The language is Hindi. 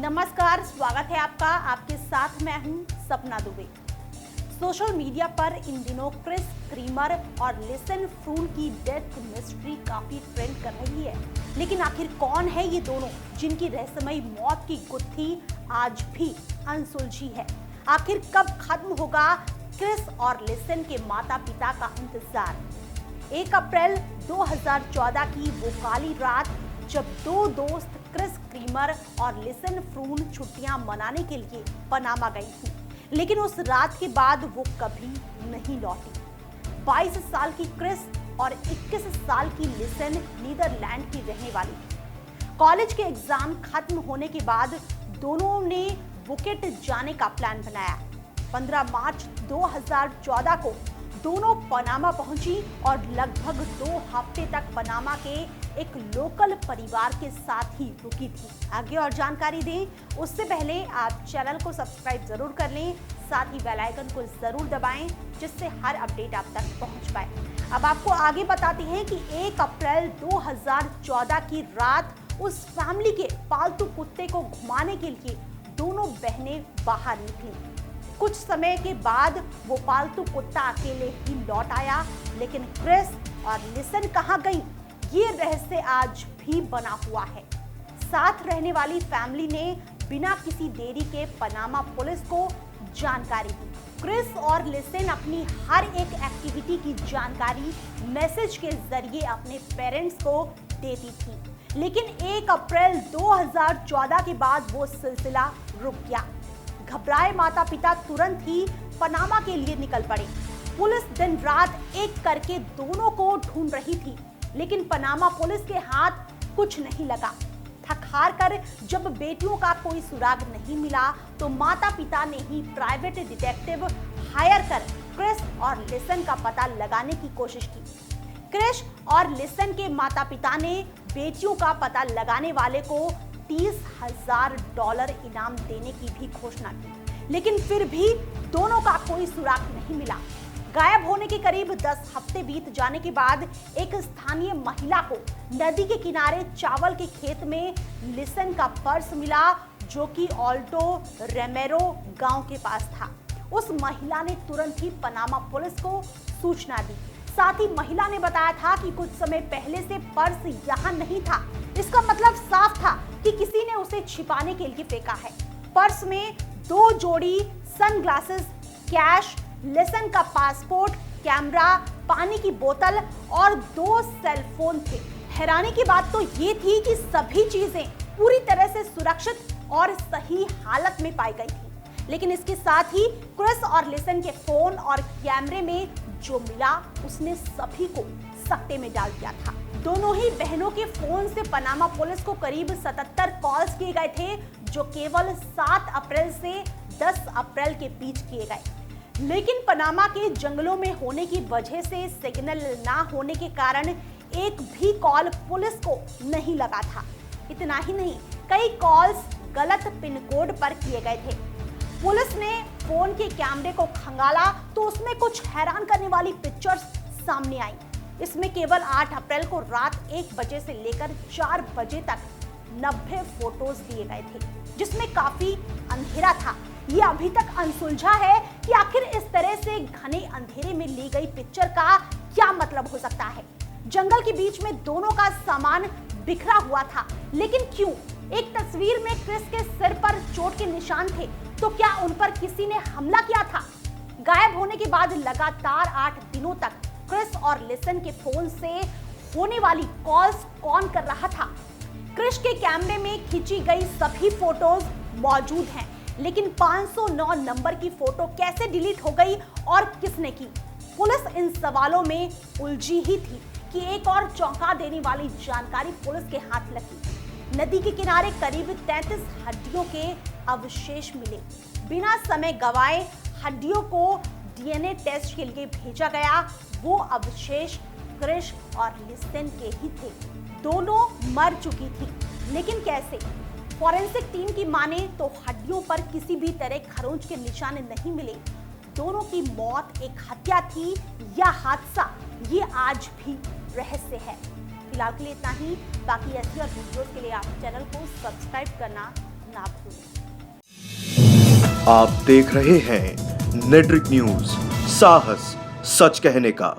नमस्कार, स्वागत है आपका। आपके साथ मैं हूं सपना दुबे। सोशल मीडिया पर इन दिनों क्रिस क्रीमर और लिसन फ्रून की डेथ मिस्ट्री काफी ट्रेंड कर रही है। लेकिन आखिर कौन है ये दोनों जिनकी रहस्यमयी मौत की गुत्थी आज भी अनसुलझी है? आखिर कब खत्म होगा क्रिस और लिसन के माता पिता का इंतजार? 1 अप्रैल 2014 की वो काली रात जब दो दोस्त क्रिस क्रीमर और लिसन फ्रून छुट्टियां मनाने के लिए पनामा गई थी, लेकिन उस रात के बाद वो कभी नहीं लौटी। 22 साल की क्रिस और 21 साल की लिसन नीदरलैंड की रहने वाली थी। कॉलेज के एग्जाम खत्म होने के बाद दोनों ने बुकेट जाने का प्लान बनाया। 15 मार्च 2014 को दोनों पनामा पहुंची और लगभग 2 हफ्ते तक पनामा के एक लोकल परिवार के साथ ही रुकी थी। आगे और जानकारी दें उससे पहले आप चैनल को सब्सक्राइब जरूर कर लें, साथ ही बेल आइकन को जरूर दबाएं जिससे हर अपडेट आप तक पहुंच पाए। अब आपको आगे बताते हैं कि 1 अप्रैल 2014 की रात उस फैमिली के पालतू कुत्ते को घुमाने के लिए दोनों बहनें बाहर निकली। कुछ समय के बाद वो पालतू कुत्ता अकेले ही लौट आया, लेकिन क्रिस और लिसन कहाँ गई, ये रहस्य आज भी बना हुआ है। साथ रहने वाली फैमिली ने बिना किसी देरी के पनामा पुलिस को जानकारी दी। क्रिस और लिसन अपनी हर एक एक्टिविटी की जानकारी मैसेज के जरिए अपने पेरेंट्स को देती थी, लेकिन 1 अप्रैल 2014 के बाद वो सिलसिला रुक गया। घबराए माता पिता तुरंत ही पनामा के लिए निकल पड़े। पुलिस दिन रात एक करके दोनों को ढूंढ रही थी, लेकिन पनामा पुलिस के हाथ कुछ नहीं लगा। थक हार कर जब बेटियों का कोई सुराग नहीं मिला तो माता पिता ने ही प्राइवेट डिटेक्टिव हायर कर क्रिस और लिसन का पता लगाने की कोशिश की। क्रिस और लिसन के माता पिता ने बेटियों का पता लगाने वाले को $30,000 इनाम देने की भी घोषणा की, लेकिन फिर भी दोनों का कोई सुराग नहीं मिला। गायब होने के करीब 10 हफ्ते बीत जाने के बाद एक स्थानीय महिला को नदी के किनारे चावल के खेत में लिसन का पर्स मिला, जो कि ऑल्टो रेमेरो गांव के पास था। उस महिला ने तुरंत ही पनामा पुलिस को सूचना दी। साथ ही महिला ने बताया था कि कुछ समय पहले से पर्स यहाँ नहीं था। इसका मतलब साफ था कि किसी ने उसे छिपाने के लिए फेंका है। पर्स में 2 जोड़ी सनग्लासेस, कैश, लिसन का पासपोर्ट, कैमरा, पानी की बोतल और 2 सेल फोन थे। हैरानी की बात तो ये थी कि सभी चीजें पूरी तरह से सुरक्षित और सही हालत में पाई गई थी, लेकिन इसके साथ ही क्रिस और लिसन के फोन और कैमरे में जो मिला उसने सभी को सकते में डाल दिया था। दोनों ही बहनों के फोन से पनामा पुलिस को करीब 77 कॉल्स किए गए थे, जो केवल 7 अप्रैल से 10 अप्रैल के बीच किए गए। लेकिन पनामा के जंगलों में होने की वजह से सिग्नल ना होने के कारण एक भी कॉल पुलिस को नहीं लगा था। इतना ही नहीं, कई कॉल्स गलत पिन कोड पर किए गए थे। पुलिस ने फोन के कैमरे को खंगाला तो उसमें कुछ हैरान करने वाली पिक्चर्स सामने आई। इसमें केवल 8 अप्रैल को रात 1 बजे से लेकर 4 बजे तक 90 फोटोज दिए गए थे, जिसमें काफी अंधेरा था। ये अभी तक अनसुलझा है कि आखिर इस तरह से घने अंधेरे में ली गई पिक्चर का क्या मतलब हो सकता है। जंगल के बीच में दोनों का सामान बिखरा हुआ था, लेकिन क्यों? एक तस्वीर में क्रिस के सिर पर चोट के निशान थे, तो क्या उन पर किसी ने हमला किया था? गायब होने के बाद लगातार 8 दिनों तक क्रिस और लिसन के फोन से होने वाली कॉल्स कौन कर रहा था? क्रिस के कैमरे में खींची गई सभी फोटोज मौजूद हैं, लेकिन 509 नंबर की फोटो कैसे डिलीट हो गई और किसने की? पुलिस इन सवालों में उलझी ही थी कि एक और चौंका देने वाली जानकारी पुलिस के हाथ लगी। नदी के किनारे करीब 33 हड्डियों के अवशेष मिले। बिना समय गवाए हड्डियों को डीएनए टेस्ट के लिए भेजा गया। वो अवशेष क्रिस और लिसन के ही थे। दोनों मर चुकी थी, लेकिन कैसे? फॉरेंसिक टीम की माने तो हड्डियों पर किसी भी तरह खरोंच के निशान नहीं मिले। दोनों की मौत एक हत्या थी या हादसा, ये आज भी रहस्य है। फिलहाल के लिए इतना ही। बाकी ऐसी और वीडियोस के लिए आप चैनल को सब्सक्राइब करना ना भूलें। आप देख रहे हैं नेट्रिक न्यूज, साहस सच कहने का।